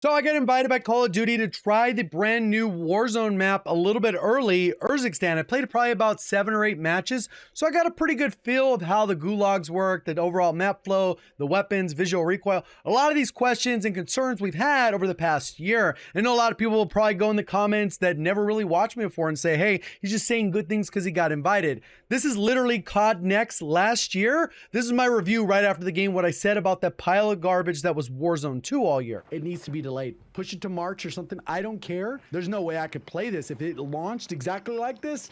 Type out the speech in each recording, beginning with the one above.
So I got invited by Call of Duty to try the brand new Warzone map a little bit early, Urzikstan. I played probably about 7 or 8 matches, so I got a pretty good feel of how the gulags work, the overall map flow, the weapons, visual recoil, a lot of these questions and concerns we've had over the past year. I know a lot of people will probably go in the comments that never really watched me before and say, hey, he's just saying good things because he got invited. This is literally COD Next last year. This is my review right after the game, what I said about that pile of garbage that was Warzone 2 all year. It needs to be delayed. Push it to March or something. I don't care. There's no way I could play this if it launched exactly like this.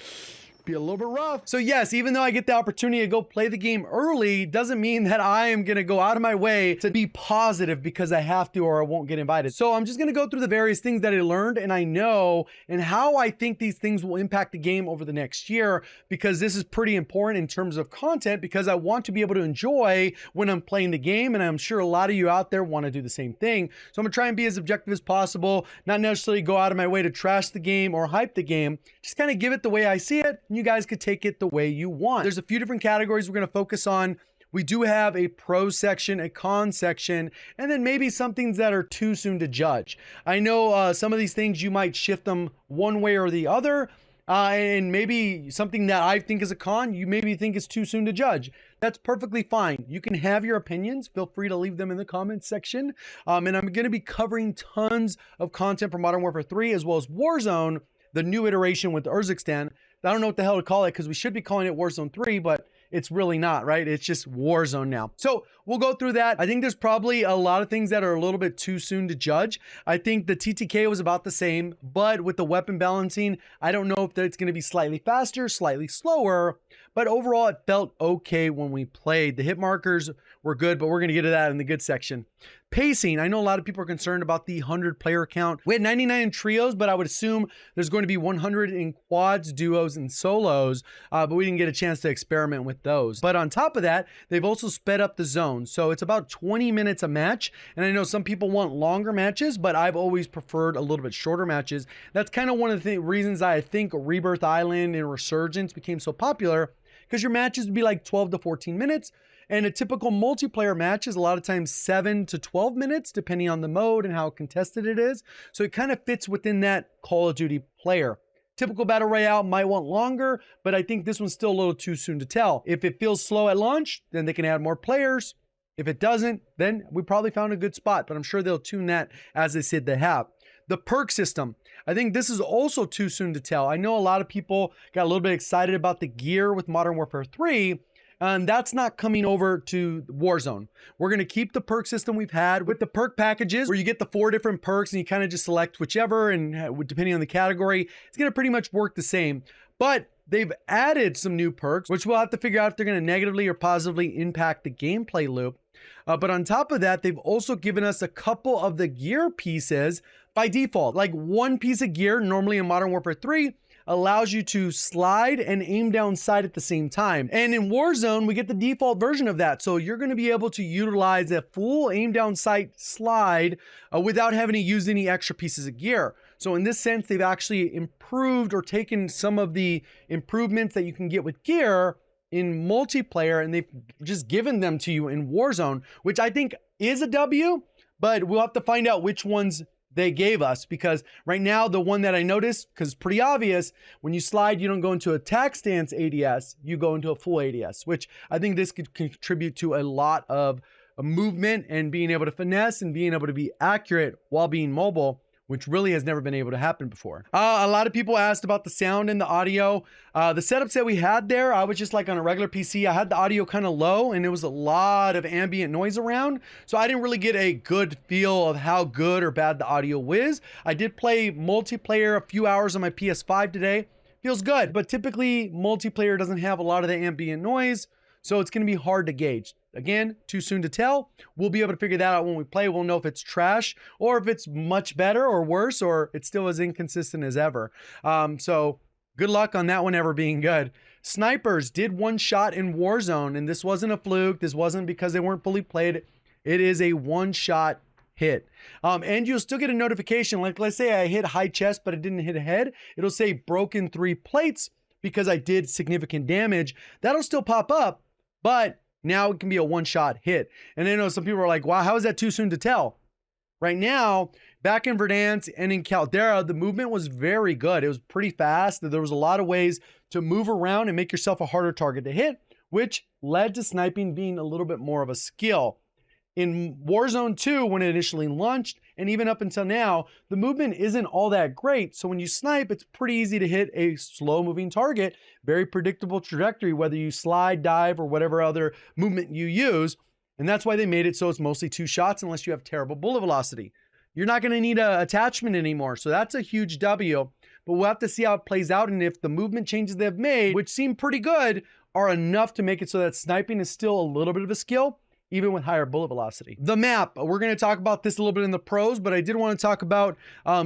Be a little bit rough. So yes, even though I get the opportunity to go play the game early, doesn't mean that I am gonna go out of my way to be positive because I have to or I won't get invited. So I'm just gonna go through the various things that I learned and I know and how I think these things will impact the game over the next year, because this is pretty important in terms of content, because I want to be able to enjoy when I'm playing the game, and I'm sure a lot of you out there want to do the same thing. So I'm gonna try and be as objective as possible, not necessarily go out of my way to trash the game or hype the game, just kind of give it the way I see it. You guys could take it the way you want. There's a few different categories we're going to focus on. We do have a pro section, a con section, and then maybe some things that are too soon to judge. I know some of these things you might shift them one way or the other, and maybe something that I think is a con, you maybe think is too soon to judge. That's perfectly fine. You can have your opinions. Feel free to leave them in the comments section. And I'm going to be covering tons of content for Modern Warfare 3 as well as Warzone, the new iteration with Urzikstan. I don't know what the hell to call it, because we should be calling it Warzone 3, but it's really not, right? It's just Warzone now. So we'll go through that. I think there's probably a lot of things that are a little bit too soon to judge. I think the TTK was about the same, but with the weapon balancing, I don't know if it's going to be slightly faster, slightly slower, but overall it felt okay when we played. The hit markers were good, but we're going to get to that in the good section. Pacing, I know a lot of people are concerned about the 100 player count. We had 99 in trios, but I would assume there's going to be 100 in quads, duos, and solos, but we didn't get a chance to experiment with those. But on top of that, they've also sped up the zone, so it's about 20 minutes a match, and I know some people want longer matches, but I've always preferred a little bit shorter matches. That's kind of one of the reasons I think Rebirth Island and Resurgence became so popular, because your matches would be like 12 to 14 minutes, and a typical multiplayer match is a lot of times 7 to 12 minutes, depending on the mode and how contested it is. So it kind of fits within that Call of Duty player. Typical Battle Royale might want longer, but I think this one's still a little too soon to tell. If it feels slow at launch, then they can add more players. If it doesn't, then we probably found a good spot, but I'm sure they'll tune that as they said they have. The perk system, I think this is also too soon to tell. I know a lot of people got a little bit excited about the gear with Modern Warfare 3, and that's not coming over to Warzone. We're going to keep the perk system we've had with the perk packages, where you get the 4 different perks and you kind of just select whichever, and depending on the category, it's going to pretty much work the same. But they've added some new perks, which we'll have to figure out if they're going to negatively or positively impact the gameplay loop. But on top of that, they've also given us a couple of the gear pieces by default. Like one piece of gear, normally in Modern Warfare 3, allows you to slide and aim down sight at the same time. And in Warzone, we get the default version of that. So you're going to be able to utilize a full aim down sight slide without having to use any extra pieces of gear. So in this sense, they've actually improved or taken some of the improvements that you can get with gear in multiplayer, and they've just given them to you in Warzone, which I think is a W, but we'll have to find out which ones they gave us, because right now the one that I noticed, because it's pretty obvious, when you slide, you don't go into a attack stance ADS, you go into a full ADS, which I think this could contribute to a lot of movement and being able to finesse and being able to be accurate while being mobile, which really has never been able to happen before. A lot of people asked about the sound and the audio. The setups that we had there, I was just like on a regular PC. I had the audio kind of low, and there was a lot of ambient noise around. So I didn't really get a good feel of how good or bad the audio was. I did play multiplayer a few hours on my PS5 today. Feels good, but typically multiplayer doesn't have a lot of the ambient noise, so it's gonna be hard to gauge. Again, too soon to tell. We'll be able to figure that out when we play. We'll know if it's trash or if it's much better or worse, or it's still as inconsistent as ever. So good luck on that one ever being good. Snipers did one shot in Warzone, and this wasn't a fluke. This wasn't because they weren't fully played. It is a one-shot hit. And you'll still get a notification. Like, let's say I hit high chest, but it didn't hit head. It'll say broken 3 plates because I did significant damage. That'll still pop up, but now it can be a one-shot hit. And I know some people are like, wow, how is that too soon to tell? Right now, Back in Verdansk and in Caldera, the movement was very good. It was pretty fast. There was a lot of ways to move around and make yourself a harder target to hit, which led to sniping being a little bit more of a skill. In Warzone 2, when it initially launched, and even up until now, the movement isn't all that great. So when you snipe, it's pretty easy to hit a slow-moving target, very predictable trajectory, whether you slide, dive, or whatever other movement you use. And that's why they made it so it's mostly 2 shots unless you have terrible bullet velocity. You're not going to need an attachment anymore, so that's a huge W. But we'll have to see how it plays out and if the movement changes they've made, which seem pretty good, are enough to make it so that sniping is still a little bit of a skill, even with higher bullet velocity. The map, we're going to talk about this a little bit in the pros, but I did want to talk about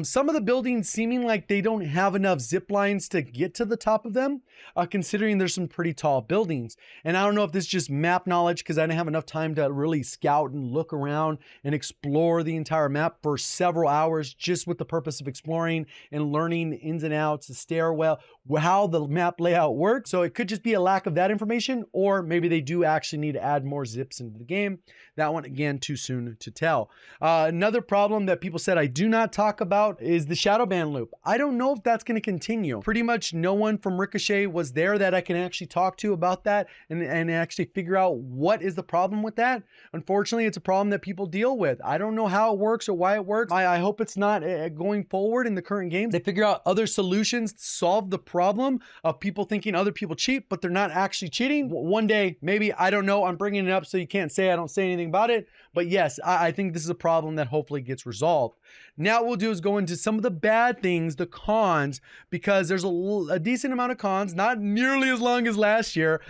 some of the buildings seeming like they don't have enough zip lines to get to the top of them, considering there's some pretty tall buildings. And I don't know if this is just map knowledge because I didn't have enough time to really scout and look around and explore the entire map for several hours just with the purpose of exploring and learning the ins and outs, the stairwell, how the map layout works. So it could just be a lack of that information, or maybe they do actually need to add more zips into the game. That one, again, too soon to tell. Another problem that people said I do not talk about is the shadow ban loop. I don't know if that's going to continue. Pretty much no one from Ricochet was there that I can actually talk to about that and actually figure out what is the problem with that. Unfortunately, it's a problem that people deal with. I don't know how it works or why it works. I hope it's not going forward in the current games. They figure out other solutions to solve the problem of people thinking other people cheat, but they're not actually cheating. One day, maybe, I don't know. I'm bringing it up so you can't say I don't say anything about it. But yes, I think this is a problem that hopefully gets resolved. Now what we'll do is go into some of the bad things, the cons, because there's a decent amount of cons, not nearly as long as last year.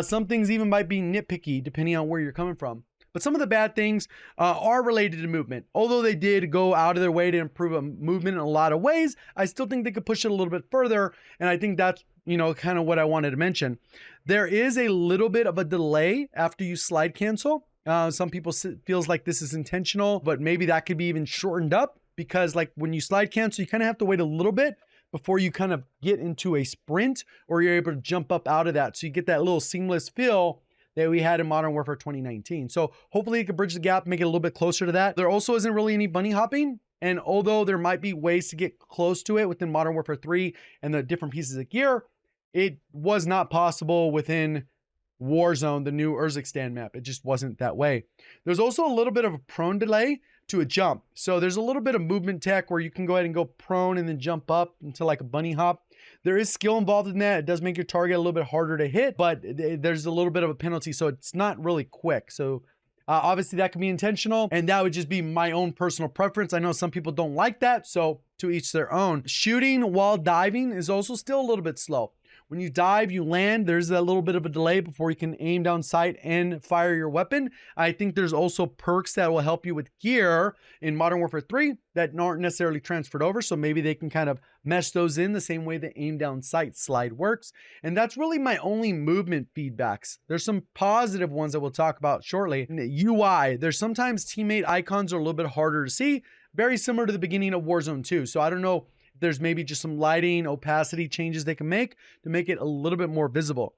Some things even might be nitpicky depending on where you're coming from. But some of the bad things are related to movement. Although they did go out of their way to improve a movement in a lot of ways, I still think they could push it a little bit further. And I think that's, you know, kind of what I wanted to mention. There is a little bit of a delay after you slide cancel. Some people feels like this is intentional, but maybe that could be even shortened up because like when you slide cancel, you kind of have to wait a little bit before you kind of get into a sprint or you're able to jump up out of that. So you get that little seamless feel that we had in Modern Warfare 2019. So hopefully it can bridge the gap, make it a little bit closer to that. There also isn't really any bunny hopping. And although there might be ways to get close to it within Modern Warfare 3 and the different pieces of gear, it was not possible within Warzone, the new Urzikstan map. It just wasn't that way. There's also a little bit of a prone delay to a jump. So there's a little bit of movement tech where you can go ahead and go prone and then jump up into like a bunny hop. There is skill involved in that. It does make your target a little bit harder to hit, but there's a little bit of a penalty. So it's not really quick. So obviously that can be intentional and that would just be my own personal preference. I know some people don't like that. So to each their own. Shooting while diving is also still a little bit slow. When you dive, you land, there's a little bit of a delay before you can aim down sight and fire your weapon. I think there's also perks that will help you with gear in Modern Warfare 3 that aren't necessarily transferred over. So maybe they can kind of mesh those in the same way the aim down sight slide works. And that's really my only movement feedbacks. There's some positive ones that we'll talk about shortly. In the UI, there's sometimes teammate icons are a little bit harder to see, very similar to the beginning of Warzone 2. So I don't know. There's maybe just some lighting, opacity changes they can make to make it a little bit more visible.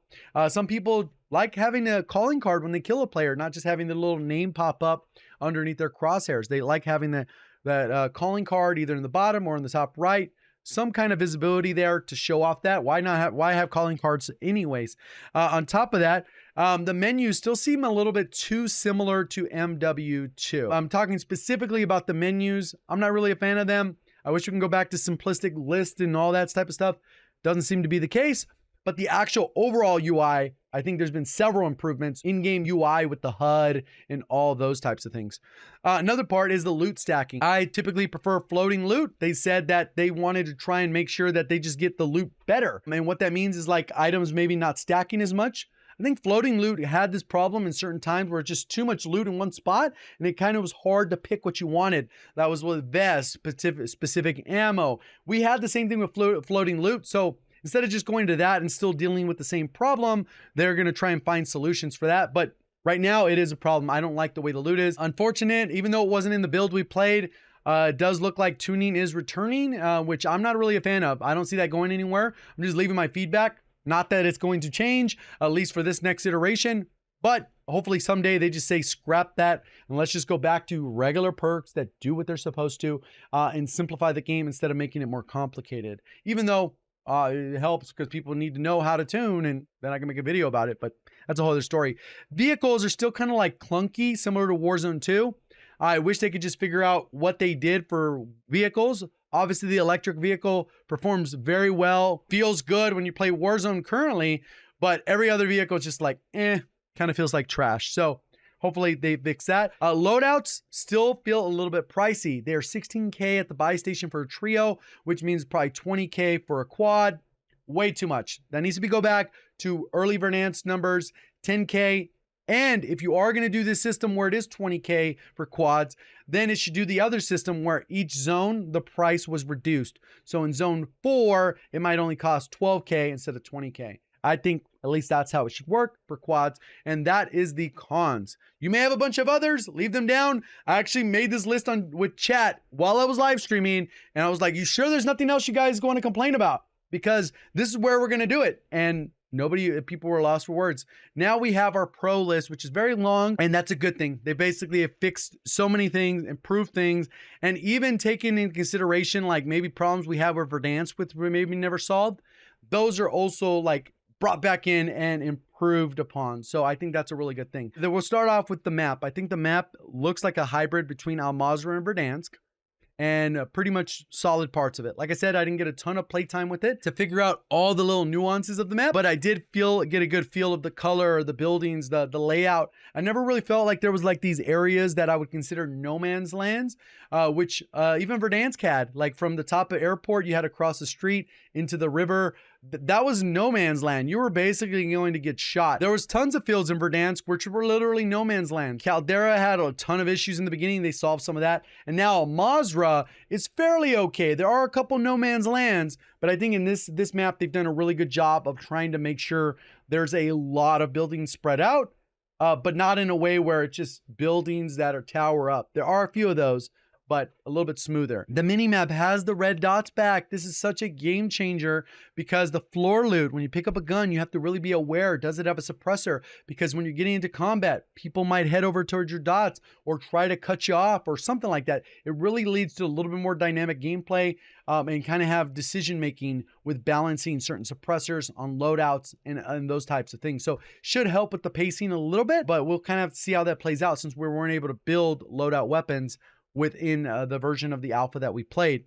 Some people like having a calling card when they kill a player, not just having the little name pop up underneath their crosshairs. They like having that calling card either in the bottom or in the top right. Some kind of visibility there to show off that. Why have calling cards anyways? On top of that, the menus still seem a little bit too similar to MWIII. I'm talking specifically about the menus. I'm not really a fan of them. I wish we can go back to simplistic list and all that type of stuff. Doesn't seem to be the case, but the actual overall UI, I think there's been several improvements. In-game UI with the HUD and all those types of things. Another part is the loot stacking. I typically prefer floating loot. They said that they wanted to try and make sure that they just get the loot better. And what that means is like items maybe not stacking as much. I think floating loot had this problem in certain times where it's just too much loot in one spot and it kind of was hard to pick what you wanted. That was with vests, specific ammo. We had the same thing with floating loot. So instead of just going to that and still dealing with the same problem, they're going to try and find solutions for that. But right now it is a problem. I don't like the way the loot is. Unfortunate, even though it wasn't in the build we played, it does look like tuning is returning, which I'm not really a fan of. I don't see that going anywhere. I'm just leaving my feedback. Not that it's going to change, at least for this next iteration. But hopefully someday they just say scrap that and let's just go back to regular perks that do what they're supposed to, and simplify the game instead of making it more complicated. Even though it helps because people need to know how to tune, and then I can make a video about it, but that's a whole other story. Vehicles are still kind of like clunky, similar to Warzone 2. I wish they could just figure out what they did for vehicles. Obviously, the electric vehicle performs very well, feels good when you play Warzone currently, but every other vehicle is just like, kind of feels like trash. So hopefully they fix that. Loadouts still feel a little bit pricey. They're $16K at the buy station for a trio, which means probably $20K for a quad. Way too much. That needs to go back to early Verdansk numbers, $10K. And if you are going to do this system where it is $20K for quads, then it should do the other system where each zone, the price was reduced. So in zone 4, it might only cost $12K instead of $20K. I think at least that's how it should work for quads. And that is the cons. You may have a bunch of others, leave them down. I actually made this list with chat while I was live streaming. And I was like, you sure there's nothing else you guys want to complain about? Because this is where we're going to do it. And people were lost for words. Now we have our pro list, which is very long, and that's a good thing. They basically have fixed so many things, improved things, and even taken into consideration like maybe problems we have with Verdansk with maybe never solved. Those are also like brought back in and improved upon. So I think that's a really good thing. Then we'll start off with the map. I think the map looks like a hybrid between Al-Mazrah and Verdansk, and pretty much solid parts of it. Like I said, I didn't get a ton of playtime with it to figure out all the little nuances of the map, but I did get a good feel of the color, the buildings, the layout. I never really felt like there was like these areas that I would consider no man's lands, which even Verdansk had. Like from the top of airport, you had to cross the street into the river. That was no man's land. You were basically going to get shot. There was tons of fields in Verdansk which were literally no man's land. Caldera had a ton of issues in the beginning. They solved some of that. And now Al-Mazrah is fairly okay. There are a couple no man's lands, but I think in this map, they've done a really good job of trying to make sure there's a lot of buildings spread out, but not in a way where it's just buildings that are tower up. There are a few of those, but a little bit smoother. The minimap has the red dots back. This is such a game changer because the floor loot, when you pick up a gun, you have to really be aware. Does it have a suppressor? Because when you're getting into combat, people might head over towards your dots or try to cut you off or something like that. It really leads to a little bit more dynamic gameplay, and kind of have decision making with balancing certain suppressors on loadouts and those types of things. So should help with the pacing a little bit, but we'll kind of see how that plays out since we weren't able to build loadout weapons within the version of the alpha that we played.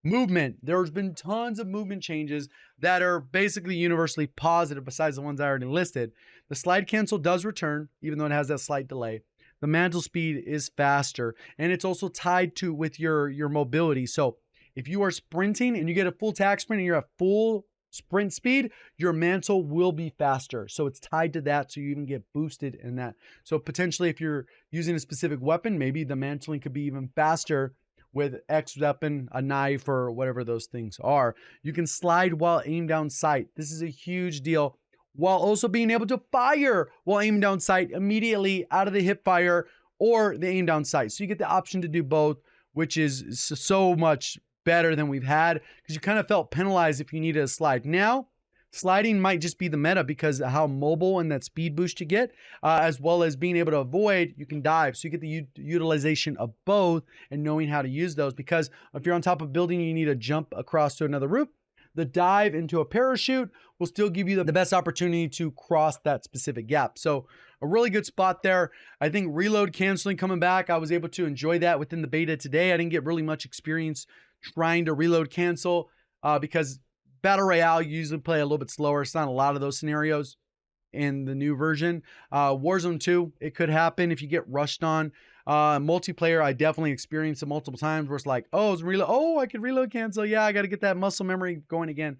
Movement. There's been tons of movement changes that are basically universally positive besides the ones I already listed. The slide cancel does return, even though it has that slight delay. The mantle speed is faster, and it's also tied to with your mobility. So if you are sprinting and you get a full tack sprint and you're at full sprint speed, your mantle will be faster. So it's tied to that, so you even get boosted in that. So potentially if you're using a specific weapon, maybe the mantling could be even faster with X weapon, a knife, or whatever those things are. You can slide while aim down sight. This is a huge deal, while also being able to fire while aim down sight immediately out of the hip fire or the aim down sight. So you get the option to do both, which is so much better than we've had, because you kind of felt penalized if you needed a slide. Now sliding might just be the meta because of how mobile and that speed boost you get, as well as being able to avoid, you can dive. So you get the utilization of both and knowing how to use those, because if you're on top of a building, you need to jump across to another roof. The dive into a parachute will still give you the best opportunity to cross that specific gap. So a really good spot there. I think reload canceling coming back, I was able to enjoy that within the beta today. I didn't get really much experience trying to reload cancel because Battle Royale you usually play a little bit slower. It's not a lot of those scenarios in the new version. Warzone 2, it could happen if you get rushed on. Multiplayer, I definitely experienced it multiple times where it's like, oh, it's reload. Oh, I could reload cancel. Yeah, I got to get that muscle memory going again.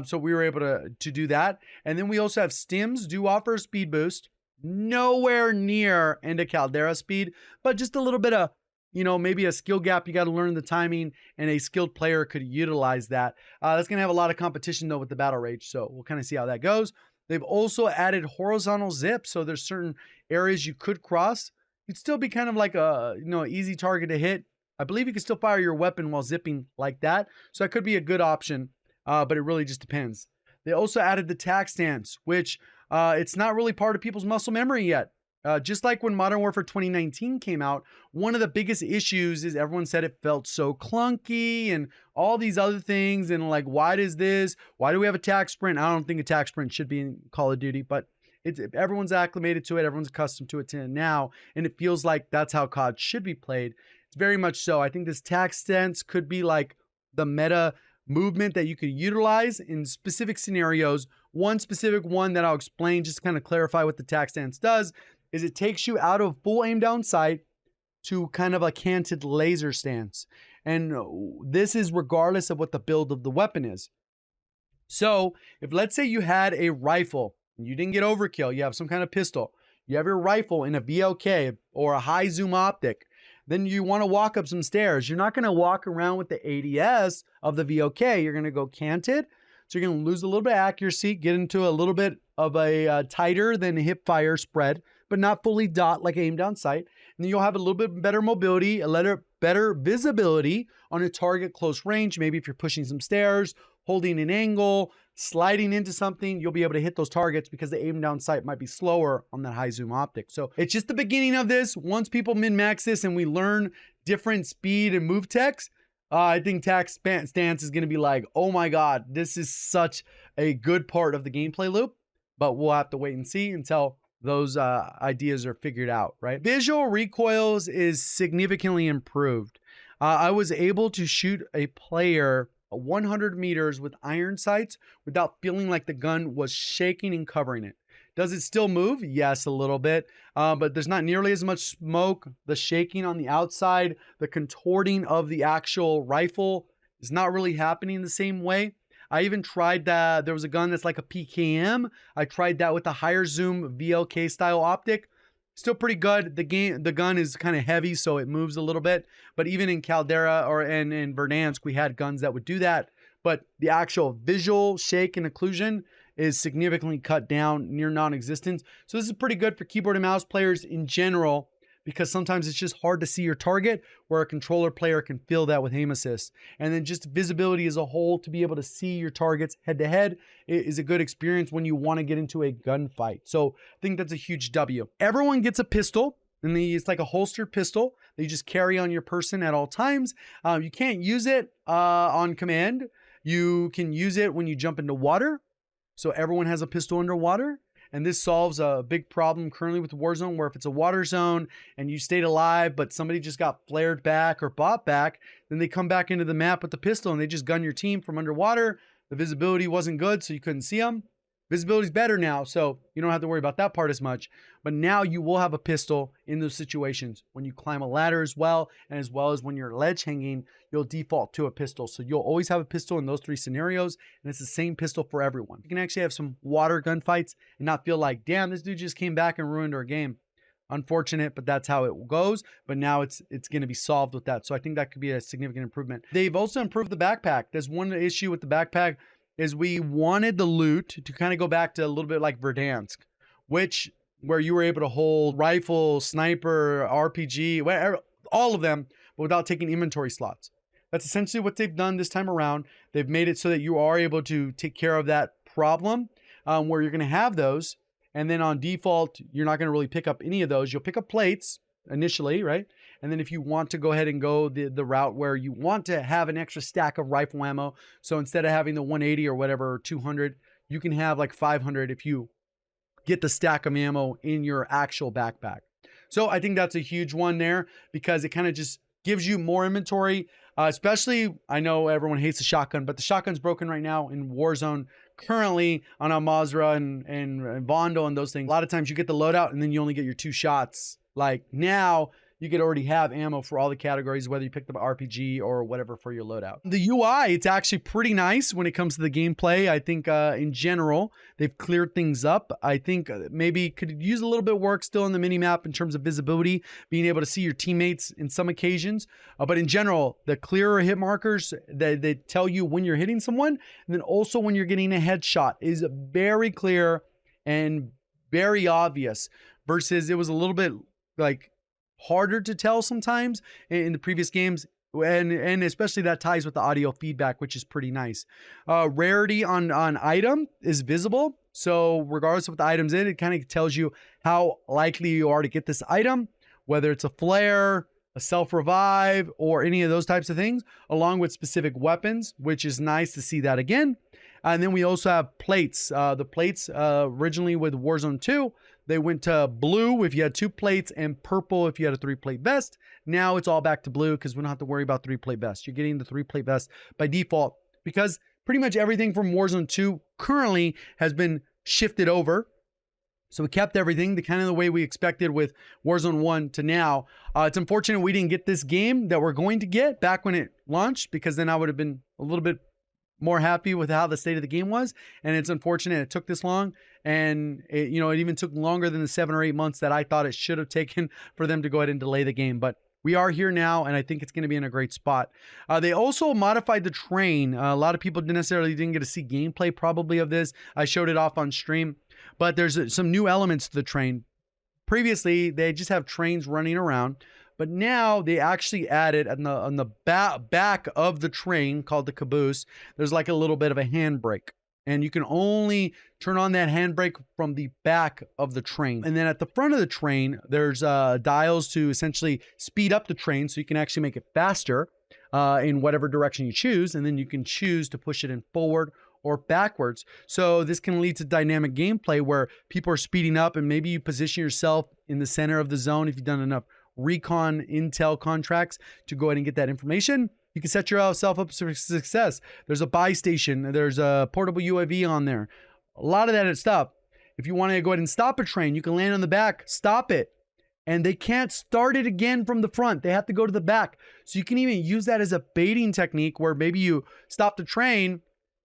So we were able to do that. And then we also have stims do offer a speed boost. Nowhere near into Caldera speed, but just a little bit of, you know, maybe a skill gap. You got to learn the timing, and a skilled player could utilize that. That's going to have a lot of competition though with the battle rage. So we'll kind of see how that goes. They've also added horizontal zip. So there's certain areas you could cross. You'd still be kind of like a, you know, easy target to hit. I believe you can still fire your weapon while zipping like that. So that could be a good option, but it really just depends. They also added the tack stance, which It's not really part of people's muscle memory yet. Just like when Modern Warfare 2019 came out, one of the biggest issues is everyone said it felt so clunky and all these other things. And like, why does this? Why do we have attack sprint? I don't think attack sprint should be in Call of Duty, but everyone's acclimated to it. Everyone's accustomed to it now. And it feels like that's how COD should be played. It's very much so. I think this attack stance could be like the meta movement that you could utilize in specific scenarios. One specific one that I'll explain just to kind of clarify what the attack stance does is it takes you out of full aim down sight to kind of a canted laser stance. And this is regardless of what the build of the weapon is. So if let's say you had a rifle, and you didn't get overkill, you have some kind of pistol, you have your rifle in a VLK or a high zoom optic, then you want to walk up some stairs. You're not going to walk around with the ADS of the VLK. You're going to go canted. So you're going to lose a little bit of accuracy, get into a little bit of a tighter than hip fire spread, but not fully dot like aim down sight. And then you'll have a little bit better mobility, a little better visibility on a target close range. Maybe if you're pushing some stairs, holding an angle, sliding into something, you'll be able to hit those targets because the aim down sight might be slower on that high zoom optic. So it's just the beginning of this. Once people min-max this and we learn different speed and move techs, I think attack stance is going to be like, oh my God, this is such a good part of the gameplay loop, but we'll have to wait and see until those ideas are figured out, right? Visual recoils is significantly improved. I was able to shoot a player 100 meters with iron sights without feeling like the gun was shaking and covering it. Does it still move? Yes, a little bit, but there's not nearly as much smoke. The shaking on the outside, the contorting of the actual rifle is not really happening the same way. I even tried that. There was a gun that's like a PKM. I tried that with a higher zoom VLK style optic. Still pretty good. The gun is kind of heavy, so it moves a little bit. But even in Caldera or in Verdansk, we had guns that would do that. But the actual visual shake and occlusion is significantly cut down, near non-existent. So this is pretty good for keyboard and mouse players in general, because sometimes it's just hard to see your target, where a controller player can feel that with aim assist. And then just visibility as a whole, to be able to see your targets head to head is a good experience when you want to get into a gunfight. So I think that's a huge W. Everyone gets a pistol, and it's like a holstered pistol that you just carry on your person at all times. You can't use it on command. You can use it when you jump into water. So everyone has a pistol underwater. And this solves a big problem currently with Warzone, where if it's a water zone and you stayed alive, but somebody just got flared back or bought back, then they come back into the map with the pistol and they just gun your team from underwater. The visibility wasn't good, so you couldn't see them. Visibility's better now, so you don't have to worry about that part as much. But now you will have a pistol in those situations. When you climb a ladder as well, and as well as when you're ledge hanging, you'll default to a pistol. So you'll always have a pistol in those three scenarios, and it's the same pistol for everyone. You can actually have some water gunfights and not feel like, damn, this dude just came back and ruined our game. Unfortunate, but that's how it goes. But now it's going to be solved with that. So I think that could be a significant improvement. They've also improved the backpack. There's one issue with the backpack, is we wanted the loot to kind of go back to a little bit like Verdansk, where you were able to hold rifle, sniper, RPG, whatever, all of them, but without taking inventory slots. That's essentially what they've done this time around. They've made it so that you are able to take care of that problem, where you're going to have those, and then on default, you're not going to really pick up any of those. You'll pick up plates initially, right? And then if you want to go ahead and go the route where you want to have an extra stack of rifle ammo, so instead of having the 180 or whatever, or 200, you can have like 500 if you get the stack of ammo in your actual backpack. So I think that's a huge one there, because it kind of just gives you more inventory, especially, I know everyone hates the shotgun, but the shotgun's broken right now in Warzone currently on Al-Mazrah and Vondel and those things. A lot of times you get the loadout and then you only get your 2 shots. Like now, you could already have ammo for all the categories, whether you picked up an RPG or whatever for your loadout. The UI, it's actually pretty nice when it comes to the gameplay. I think in general, they've cleared things up. I think maybe could use a little bit of work still in the minimap in terms of visibility, being able to see your teammates in some occasions. But in general, the clearer hit markers, they tell you when you're hitting someone, and then also when you're getting a headshot is very clear and very obvious, versus it was a little bit like harder to tell sometimes in the previous games, and especially that ties with the audio feedback, which is pretty nice. Rarity on item is visible, So regardless of what the item's in, it kind of tells you how likely you are to get this item, whether it's a flare, a self-revive, or any of those types of things, along with specific weapons, which is nice to see that again. And then we also have plates. The plates originally with Warzone 2, they went to blue if you had 2 plates and purple if you had a 3-plate vest. Now it's all back to blue because we don't have to worry about 3-plate vest. You're getting the 3-plate vest by default because pretty much everything from Warzone 2 currently has been shifted over. So we kept everything the kind of the way we expected with Warzone 1 to now. It's unfortunate we didn't get this game that we're going to get back when it launched, because then I would have been a little bit more happy with how the state of the game was. And it's unfortunate it took this long, and it even took longer than the 7 or 8 months that I thought it should have taken for them to go ahead and delay the game. But we are here now, and I think it's going to be in a great spot. They also modified the train. A lot of people didn't get to see gameplay probably of this. I showed it off on stream, but there's some new elements to the train. Previously, they just have trains running around, but now they actually added on the back of the train, called the caboose, there's like a little bit of a handbrake. And you can only turn on that handbrake from the back of the train. And then at the front of the train, there's dials to essentially speed up the train so you can actually make it faster in whatever direction you choose. And then you can choose to push it in forward or backwards. So this can lead to dynamic gameplay where people are speeding up, and maybe you position yourself in the center of the zone if you've done enough recon intel contracts to go ahead and get that information. You can set yourself up for success. There's a buy station. There's a portable UAV on there. A lot of that stuff. If you want to go ahead and stop a train, you can land on the back, stop it, and they can't start it again from the front. They have to go to the back. So you can even use that as a baiting technique where maybe you stop the train,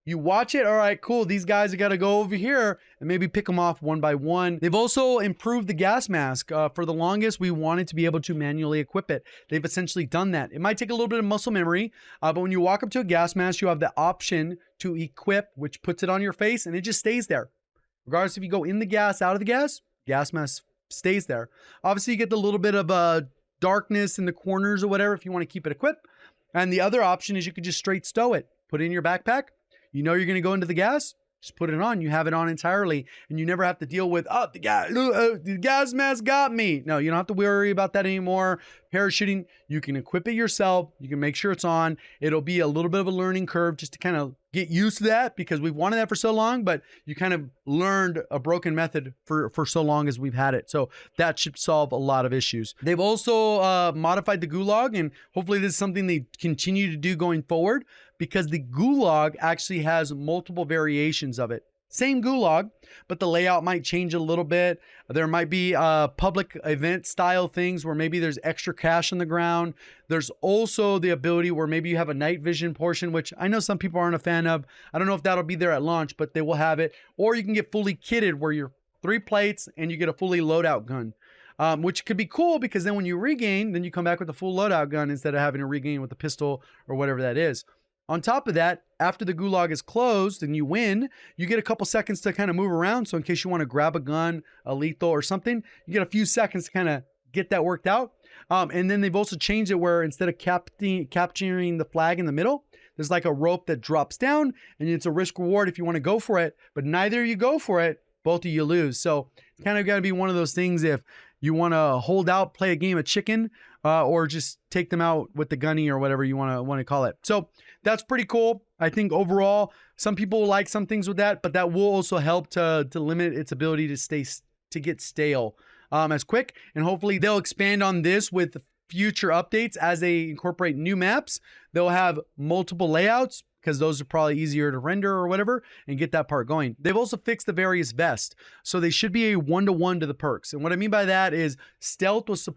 you watch it, all right, cool, these guys have got to go over here, and maybe pick them off one by one. They've also improved the gas mask. For the longest, we wanted to be able to manually equip it. They've essentially done that. It might take a little bit of muscle memory, but when you walk up to a gas mask, you have the option to equip, which puts it on your face, and it just stays there. Regardless if you go in the gas, out of the gas mask stays there. Obviously, you get the little bit of darkness in the corners or whatever if you want to keep it equipped. And the other option is you could just straight stow it. Put it in your backpack. You know you're going to go into the gas, just put it on. You have it on entirely, and you never have to deal with, oh, the gas mask got me. No, you don't have to worry about that anymore. Parachuting, you can equip it yourself. You can make sure it's on. It'll be a little bit of a learning curve just to kind of get used to that, because we've wanted that for so long, but you kind of learned a broken method for so long as we've had it. So that should solve a lot of issues. They've also modified the gulag, and hopefully this is something they continue to do going forward, because the gulag actually has multiple variations of it. Same gulag, but the layout might change a little bit. There might be public event style things where maybe there's extra cash on the ground. There's also the ability where maybe you have a night vision portion, which I know some people aren't a fan of. I don't know if that'll be there at launch, but they will have it. Or you can get fully kitted where you're 3 plates and you get a fully loadout gun. Which could be cool, because then when you regain, then you come back with a full loadout gun instead of having to regain with a pistol or whatever that is. On top of that, after the gulag is closed and you win, you get a couple seconds to kind of move around. So in case you want to grab a gun, a lethal or something, you get a few seconds to kind of get that worked out. And then they've also changed it where instead of capturing the flag in the middle, there's like a rope that drops down, and it's a risk reward if you want to go for it, but neither you go for it, both of you lose. So it's kind of got to be one of those things if you want to hold out, play a game of chicken, or just take them out with the gunny or whatever you want to call it. So that's pretty cool. I think overall, some people will like some things with that, but that will also help to limit its ability to get stale as quick. And hopefully they'll expand on this with future updates as they incorporate new maps. They'll have multiple layouts, because those are probably easier to render or whatever, and get that part going. They've also fixed the various vests, so they should be a 1-to-1 to the perks. And what I mean by that is stealth vest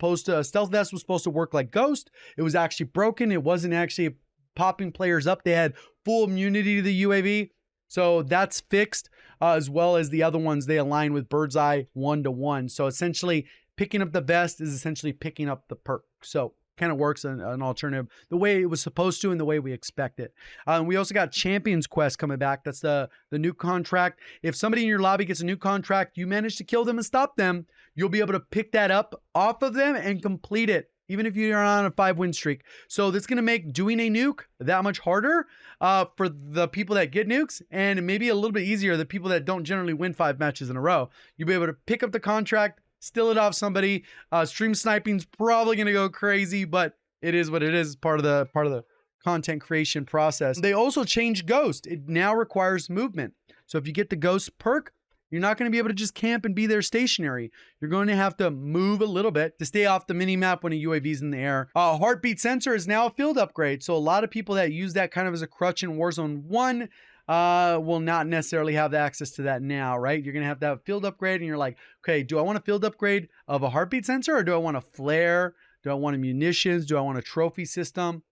was supposed to work like Ghost. It was actually broken. It wasn't actually popping players up. They had full immunity to the UAV. So that's fixed, as well as the other ones. They align with Bird's Eye 1-to-1. So essentially picking up the vest is essentially picking up the perk. So kind of works an alternative the way it was supposed to and the way we expect it. We also got Champions Quest coming back. That's the new contract. If somebody in your lobby gets a new contract, you manage to kill them and stop them, you'll be able to pick that up off of them and complete it even if you're on a 5-win streak. So that's going to make doing a nuke that much harder for the people that get nukes, and maybe a little bit easier the people that don't generally win 5 matches in a row. You'll be able to pick up the contract, steal it off somebody. Stream sniping's probably going to go crazy, but it is what it is. Part of the content creation process. They also changed Ghost. It now requires movement. So if you get the Ghost perk, you're not going to be able to just camp and be there stationary. You're going to have to move a little bit to stay off the mini-map when a UAV's in the air. Heartbeat sensor is now a field upgrade. So a lot of people that use that kind of as a crutch in Warzone 1 will not necessarily have access to that now, right? You're going to have a field upgrade, and you're like, okay, do I want a field upgrade of a heartbeat sensor, or do I want a flare? Do I want a munitions? Do I want a trophy system?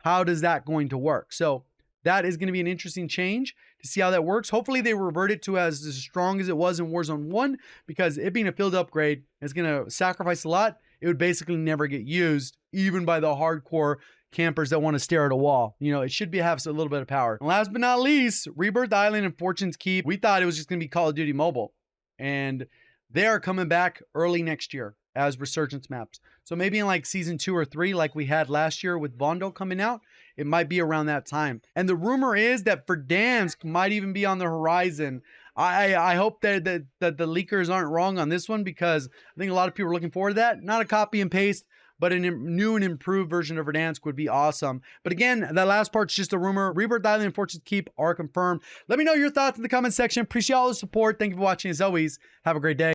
How does that going to work? So that is going to be an interesting change to see how that works. Hopefully they revert it to as strong as it was in Warzone 1, because it being a field upgrade is going to sacrifice a lot. It would basically never get used, even by the hardcore campers that want to stare at a wall. You know, it should have a little bit of power. And last but not least, Rebirth Island and Fortune's Keep. We thought it was just going to be Call of Duty Mobile, and they are coming back early next year as resurgence maps. So maybe in like season 2 or 3, like we had last year with Bondo coming out, it might be around that time. And the rumor is that Verdansk might even be on the horizon. I hope that the leakers aren't wrong on this one, because I think a lot of people are looking forward to that. Not a copy and paste, but a new and improved version of Verdansk would be awesome. But again, that last part's just a rumor. Rebirth Island and Fortune's Keep are confirmed. Let me know your thoughts in the comment section. Appreciate all the support. Thank you for watching as always. Have a great day.